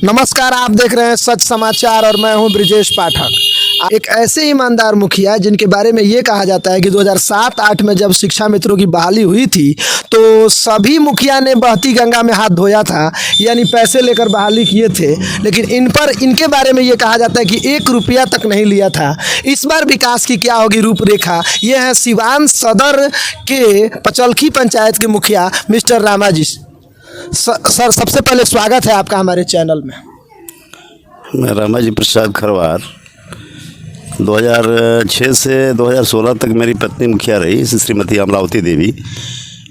नमस्कार, आप देख रहे हैं सच समाचार और मैं हूं ब्रिजेश पाठक। एक ऐसे ईमानदार मुखिया जिनके बारे में ये कहा जाता है कि 2007-8 में जब शिक्षा मित्रों की बहाली हुई थी तो सभी मुखिया ने बहती गंगा में हाथ धोया था, यानी पैसे लेकर बहाली किए थे। लेकिन इनके बारे में ये कहा जाता है कि 1 रुपया तक नहीं लिया था। इस बार विकास की क्या होगी रूपरेखा, ये है सिवान सदर के पचलखी पंचायत के मुखिया मिस्टर रामा जी। सर, सबसे पहले स्वागत है आपका हमारे चैनल में। मैं रामा जी प्रसाद खरवार 2006 से 2016 तक मेरी पत्नी मुखिया रही, श्रीमती अमरावती देवी।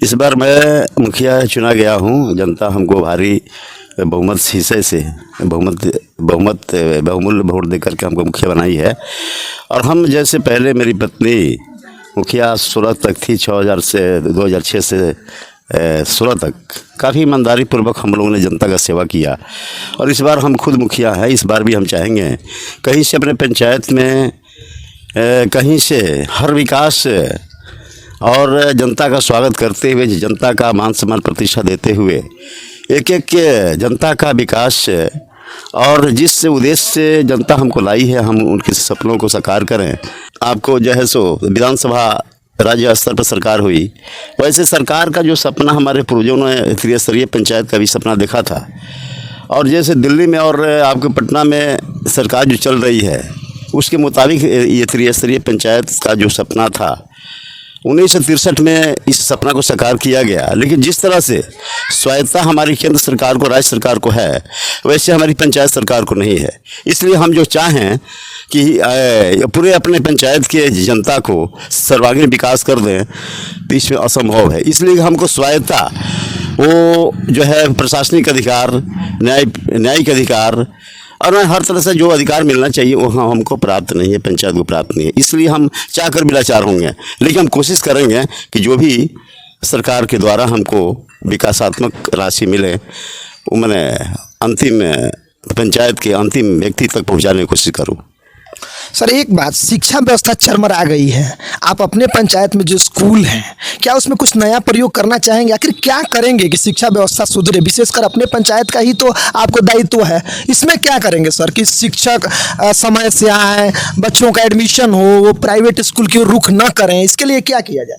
इस बार मैं मुखिया चुना गया हूँ। जनता हमको भारी बहुमत हिस्से से बहुमूल्य वोट देकर के हमको मुखिया बनाई है। और हम जैसे पहले मेरी पत्नी मुखिया 16 तक थी, 2006 से 16 तक काफ़ी ईमानदारी पूर्वक हम लोगों ने जनता का सेवा किया। और इस बार हम खुद मुखिया हैं। इस बार भी हम चाहेंगे कहीं से अपने पंचायत में कहीं से हर विकास और जनता का स्वागत करते हुए, जनता का मान सम्मान प्रतिष्ठा देते हुए एक एक जनता का विकास और जिस उद्देश्य से जनता हमको लाई है, हम उनके सपनों को साकार करें। आपको जो है सो विधानसभा राज्य स्तर पर सरकार हुई, वैसे सरकार का जो सपना हमारे पूर्वजों ने त्रिस्तरीय पंचायत का भी सपना देखा था। और जैसे दिल्ली में और आपके पटना में सरकार जो चल रही है, उसके मुताबिक ये त्रिस्तरीय पंचायत का जो सपना था 1963 में इस सपना को साकार किया गया। लेकिन जिस तरह से स्वायत्ता हमारी केंद्र सरकार को, राज्य सरकार को है, वैसे हमारी पंचायत सरकार को नहीं है। इसलिए हम जो चाहें कि पूरे अपने पंचायत के जनता को सर्वांगीण विकास कर दें, तो इसमें असंभव है। इसलिए हमको स्वायत्ता, वो जो है प्रशासनिक अधिकार, न्यायिक अधिकार और हर तरह से जो अधिकार मिलना चाहिए वो हमको प्राप्त नहीं है, पंचायत को प्राप्त नहीं है। इसलिए हम चाहकर भी लाचार होंगे, लेकिन हम कोशिश करेंगे कि जो भी सरकार के द्वारा हमको विकासात्मक राशि मिले, वो मैंने अंतिम पंचायत के अंतिम व्यक्ति तक पहुंचाने की कोशिश करूं। सर, एक बात, शिक्षा व्यवस्था चरमरा गई है। आप अपने पंचायत में जो स्कूल हैं, क्या उसमें कुछ नया प्रयोग करना चाहेंगे? आखिर क्या करेंगे कि शिक्षा व्यवस्था सुधरे? विशेषकर अपने पंचायत का ही तो आपको दायित्व है। इसमें क्या करेंगे सर कि शिक्षक समय से आए, बच्चों का एडमिशन हो, वो प्राइवेट स्कूल की ओर रुख न करें? इसके लिए क्या किया जाए?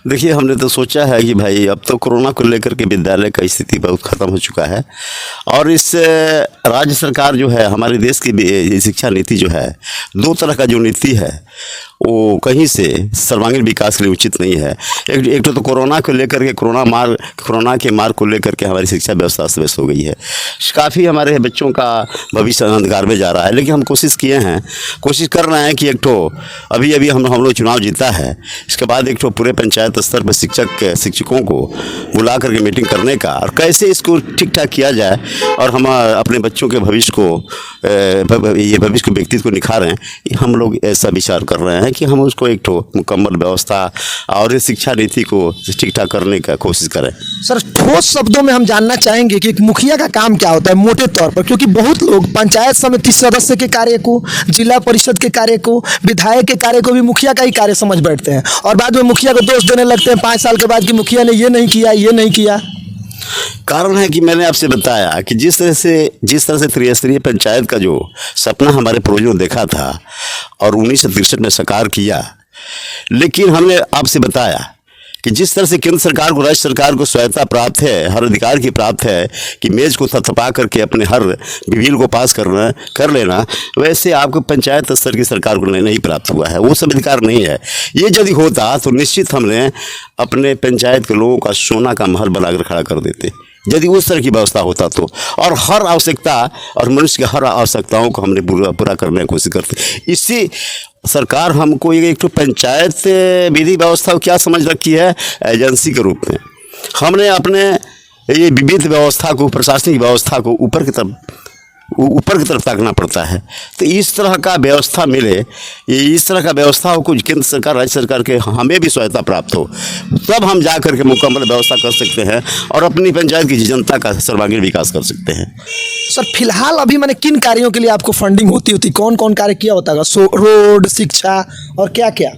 देखिए, हमने तो सोचा है कि भाई अब तो कोरोना को लेकर के विद्यालय का स्थिति बहुत ख़त्म हो चुका है। और इस राज्य सरकार जो है, हमारे देश की शिक्षा नीति जो है, 2 तरह का जो नीति है वो कहीं से सर्वांगीण विकास के लिए उचित नहीं है। एक तो कोरोना को लेकर के, कोरोना के मार्ग को लेकर के हमारी शिक्षा व्यवस्था अस्त व्यस्त हो गई है। काफ़ी हमारे बच्चों का भविष्य अंधकार में जा रहा है। लेकिन हम कोशिश कर रहे हैं कि एक ठो अभी हम लोग चुनाव जीता है, इसके बाद एक ठो पूरे पंचायत स्तर पर शिक्षकों को बुला करके मीटिंग करने का, और कैसे इसको ठीक ठाक किया जाए और हम अपने बच्चों के भविष्य को व्यक्तित्व को निखारें। हम लोग ऐसा विचार कर रहे हैं कि हम उसको एक ठो मुकम्मल व्यवस्था और शिक्षा नीति को ठीक ठाक करने का कोशिश करें। सर, ठोस शब्दों में हम जानना चाहेंगे कि एक मुखिया का काम क्या होता है मोटे तौर पर, क्योंकि बहुत लोग पंचायत समिति सदस्य के कार्य को, जिला परिषद के कार्य को, विधायक के कार्य को भी मुखिया का ही कार्य समझ बैठते हैं और बाद में मुखिया को दोष देने लगते हैं 5 साल के बाद कि मुखिया ने ये नहीं किया। कारण है कि मैंने आपसे बताया कि जिस तरह से त्रिस्तरीय पंचायत का जो सपना हमारे पूर्वजों ने देखा था और 1963 में साकार किया, लेकिन हमने आपसे बताया कि जिस तरह से केंद्र सरकार को, राज्य सरकार को स्वायत्ता प्राप्त है, हर अधिकार की प्राप्त है कि मेज को थपथपा करके अपने हर बिल को पास कर लेना, वैसे आपको पंचायत स्तर की सरकार को नहीं प्राप्त हुआ है। वो सब अधिकार नहीं है। ये यदि होता तो निश्चित हमने अपने पंचायत के लोगों का सोना का महल बनाकर खड़ा कर देते, यदि उस तरह की व्यवस्था होता तो। और हर आवश्यकता और मनुष्य की हर आवश्यकताओं को हमने पूरा करने की कोशिश करते। इसी सरकार हमको एक तो पंचायत विधि व्यवस्था को क्या समझ रखी है, एजेंसी के रूप में। हमने अपने ये विविध व्यवस्था को, प्रशासनिक व्यवस्था को ऊपर की तरफ ताकना पड़ता है। तो इस तरह का व्यवस्था मिले, इस तरह का व्यवस्था हो, कुछ केंद्र सरकार, राज्य सरकार के हमें भी स्वायत्ता प्राप्त हो, तब हम जा करके मुकम्मल व्यवस्था कर सकते हैं और अपनी पंचायत की जनता का सर्वांगीण विकास कर सकते हैं। सर, फिलहाल अभी मैंने किन कार्यों के लिए आपको फंडिंग होती कौन कौन कार्य किया होता है? रोड, शिक्षा और क्या क्या?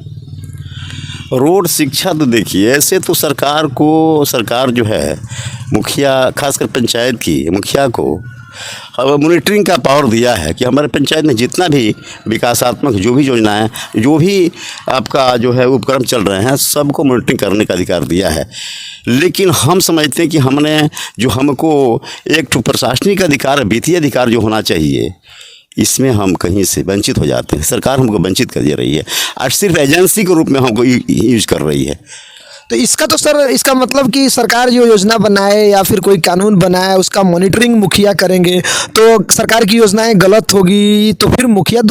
रोड शिक्षा तो देखिए, ऐसे तो सरकार जो है, मुखिया खासकर पंचायत की मुखिया को अब मॉनिटरिंग का पावर दिया है कि हमारे पंचायत में जितना भी विकासात्मक जो भी योजनाएं, जो भी आपका जो है उपक्रम चल रहे हैं, सबको मॉनिटरिंग करने का अधिकार दिया है। लेकिन हम समझते हैं कि हमको एक तो प्रशासनिक अधिकार, वित्तीय अधिकार जो होना चाहिए, इसमें हम कहीं से वंचित हो जाते हैं। सरकार हमको वंचित कर दे रही है और सिर्फ एजेंसी के रूप में हमको यूज कर रही है। तो इसका तो सर, इसका मतलब कि सरकार जो योजना बनाए या फिर कोई कानून बनाए, उसका मॉनिटरिंग मुखिया करेंगे, तो सरकार की योजनाएं गलत होगी तो फिर मुखिया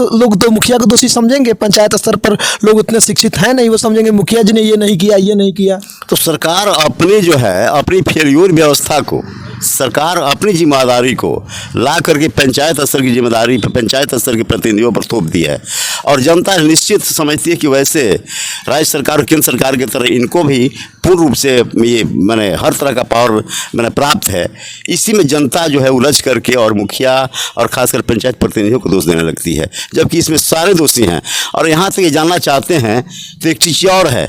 को दोषी समझेंगे। पंचायत स्तर पर लोग उतने शिक्षित हैं नहीं, वो समझेंगे मुखिया जी ने ये नहीं किया, ये नहीं किया। तो सरकार अपनी जो है अपनी फेल्योर व्यवस्था को, सरकार अपनी जिम्मेदारी को ला करके पंचायत स्तर की जिम्मेदारी पंचायत स्तर के प्रतिनिधियों पर थोप दी है। और जनता निश्चित समझती है कि वैसे राज्य सरकार और केंद्र सरकार की तरह इनको भी पूर्ण रूप से ये हर तरह का पावर प्राप्त है। इसी में जनता जो है उलझ करके और मुखिया और खासकर पंचायत प्रतिनिधियों को दोष देने लगती है, जबकि इसमें सारे दोषी हैं। और यहाँ तक ये जानना चाहते हैं तो एक चीज़ और है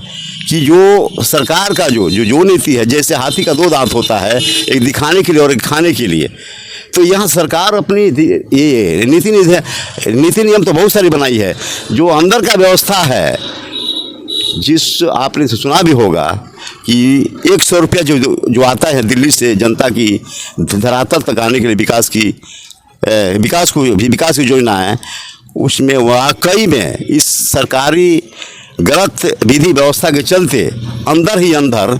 कि जो सरकार का जो नीति है, जैसे हाथी का 2 दांत होता है, एक दिखाने के लिए और एक खाने के लिए, तो यहाँ सरकार अपनी ये नीति नियम तो बहुत सारी बनाई है। जो अंदर का व्यवस्था है, जिस आपने सुना भी होगा कि 100 रुपया जो आता है दिल्ली से जनता की धरातल तक आने के लिए विकास की योजना है, उसमें वाकई में इस सरकारी गलत विधि व्यवस्था के चलते अंदर ही अंदर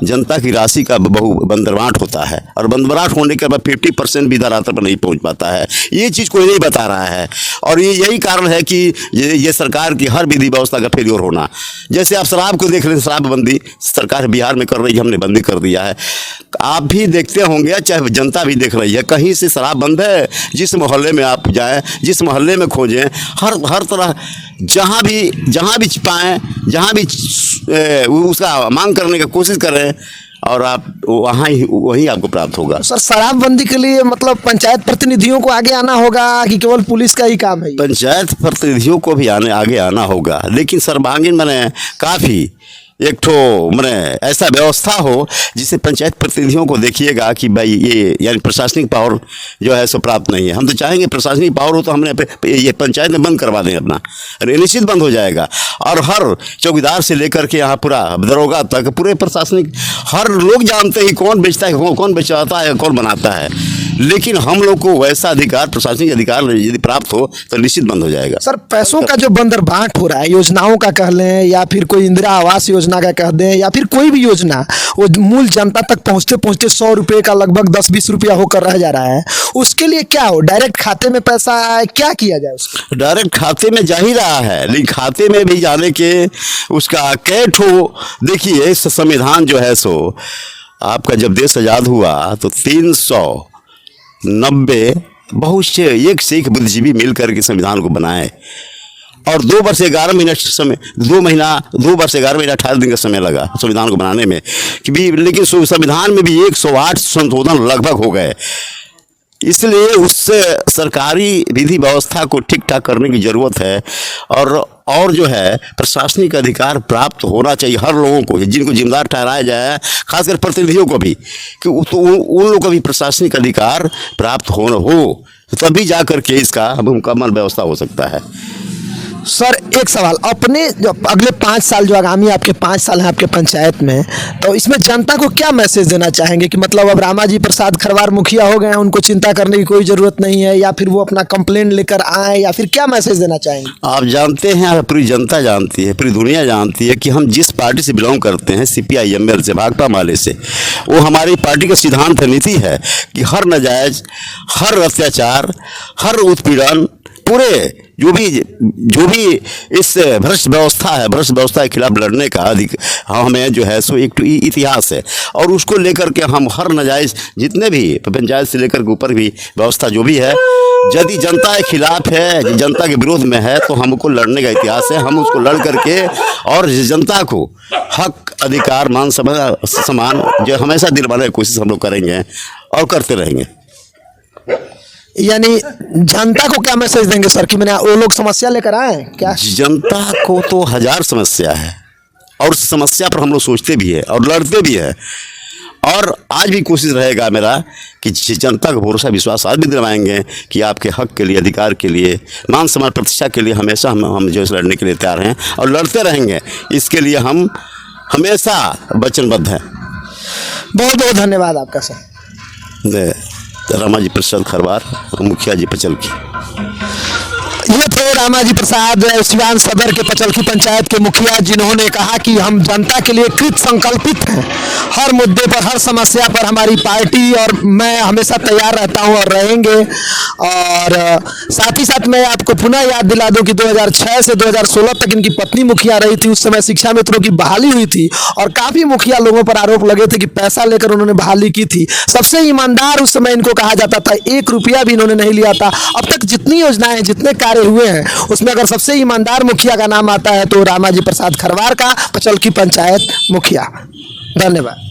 जनता की राशि का बहु बंदरवाट होता है। और बंदरवाट होने के बाद 50% भी धरातल पर नहीं पहुंच पाता है। ये चीज़ कोई नहीं बता रहा है। और यही कारण है कि ये सरकार की हर विधि व्यवस्था का फेलियर होना। जैसे आप शराब को देख रहे हैं, शराबबंदी सरकार बिहार में कर रही है, हमने बंदी कर दिया है। आप भी देखते होंगे, चाहे जनता भी देख रही है, कहीं से शराब बंद है। जिस मोहल्ले में आप जाएं, जिस मोहल्ले में खोजें, हर तरह जहाँ भी पाएँ, जहाँ भी उसका मांग करने की कोशिश करें और आप वहीं आपको प्राप्त होगा। सर, शराबबंदी के लिए मतलब पंचायत प्रतिनिधियों को आगे आना होगा कि केवल पुलिस का ही काम है? पंचायत प्रतिनिधियों को भी आगे आना होगा, लेकिन सर्वांगीण काफ़ी एक ठो ऐसा व्यवस्था हो जिससे पंचायत प्रतिनिधियों को देखिएगा कि भाई ये यानी प्रशासनिक पावर जो है सो प्राप्त नहीं है। हम तो चाहेंगे प्रशासनिक पावर हो तो हमने ये पंचायत में बंद करवा दें अपना, निश्चित बंद हो जाएगा। और हर चौकीदार से लेकर के यहाँ पूरा दरोगा तक पूरे प्रशासनिक हर लोग जानते हैं कौन बेचता है, कौन बेचवाता है, कौन बनाता है। लेकिन हम लोग को वैसा अधिकार, प्रशासनिक अधिकार यदि प्राप्त हो तो निश्चित बंद हो जाएगा। सर, पैसों का जो बंदरबाट हो रहा है, योजनाओं का कह लें या फिर कोई इंदिरा आवास योजना का कह दें या फिर कोई भी योजना, वो मूल जनता तक पहुंचते पहुंचते 100 रुपये का लगभग 10-20 रुपया होकर रह जा रहा है। उसके लिए क्या हो, डायरेक्ट खाते में पैसा आए, क्या किया जाए उसको? डायरेक्ट खाते में जा ही रहा है, लेकिन खाते में भी जाने के उसका कैट हो। देखिए संविधान जो है सो आपका जब देश आज़ाद हुआ तो 390 बहुत से एक बुद्धिजीवी मिल करके संविधान को बनाए और 2 वर्ष 11 महीना समय 2 वर्ष 11 महीना 18 दिन का समय लगा संविधान को बनाने में कि भी। लेकिन संविधान में भी 108 संशोधन लगभग हो गए। इसलिए उससे सरकारी विधि व्यवस्था को ठीक ठाक करने की ज़रूरत है। और जो है प्रशासनिक अधिकार प्राप्त होना चाहिए हर लोगों को, जिनको जिम्मेदार ठहराया जाए, खासकर प्रतिनिधियों को भी, कि उन लोगों को भी प्रशासनिक अधिकार प्राप्त हो तभी जा करके इसका मुकम्मल व्यवस्था हो सकता है। सर, एक सवाल, अपने जो अगले 5 साल, जो आगामी आपके 5 साल हैं आपके पंचायत में, तो इसमें जनता को क्या मैसेज देना चाहेंगे कि मतलब अब रामाजी प्रसाद खरवार मुखिया हो गए हैं, उनको चिंता करने की कोई ज़रूरत नहीं है, या फिर वो अपना कंप्लेंट लेकर आए, या फिर क्या मैसेज देना चाहेंगे? आप जानते हैं, पूरी जनता जानती है, पूरी दुनिया जानती है कि हम जिस पार्टी से बिलोंग करते हैं, CPI-ML से, भाकपा माले से, वो हमारी पार्टी का सिद्धांत नीति है कि हर नाजायज, हर अत्याचार, हर उत्पीड़न, पूरे जो भी इस भ्रष्ट व्यवस्था के खिलाफ लड़ने का हमें जो है सो एक इतिहास है। और उसको लेकर के हम हर नाजायज जितने भी पंचायत से लेकर के ऊपर भी व्यवस्था जो भी है, यदि जनता के खिलाफ है, जनता के विरोध में है, तो हमको लड़ने का इतिहास है। हम उसको लड़ करके और जनता को हक, अधिकार, मान सम्मान जो हमेशा दिलवाने की कोशिश हम लोग करेंगे और करते रहेंगे। यानी जनता को क्या मैसेज देंगे सर कि वो लोग समस्या लेकर आए क्या? जनता को तो 1000 समस्या है, और उस समस्या पर हम लोग सोचते भी है और लड़ते भी है। और आज भी कोशिश रहेगा मेरा कि जनता का भरोसा विश्वास आज भी दिलवाएंगे कि आपके हक के लिए, अधिकार के लिए, मान सम्मान प्रतिष्ठा के लिए हमेशा हम जो है लड़ने के लिए तैयार हैं और लड़ते रहेंगे। इसके लिए हम हमेशा वचनबद्ध हैं। बहुत बहुत धन्यवाद आपका सर। रामाजी प्रसाद खरवार, मुखिया जी पचलकी। ये थे रामाजी प्रसाद सिवान सदर के पचलकी पंचायत के मुखिया, जिन्होंने कहा कि हम जनता के लिए कृत संकल्पित हैं। हर मुद्दे पर, हर समस्या पर हमारी पार्टी और मैं हमेशा तैयार रहता हूं और रहेंगे। और साथ ही साथ मैं आपको पुनः याद दिला दूं कि 2006 से 2016 तक इनकी पत्नी मुखिया रही थी। उस समय शिक्षा मित्रों की बहाली हुई थी और काफ़ी मुखिया लोगों पर आरोप लगे थे कि पैसा लेकर उन्होंने बहाली की थी। सबसे ईमानदार उस समय इनको कहा जाता था, 1 रुपया भी इन्होंने नहीं लिया था। अब तक जितनी योजनाएं, जितने कार्य हुए हैं, उसमें अगर सबसे ईमानदार मुखिया का नाम आता है तो रामाजी प्रसाद खरवार का, पचलकी पंचायत मुखिया। धन्यवाद।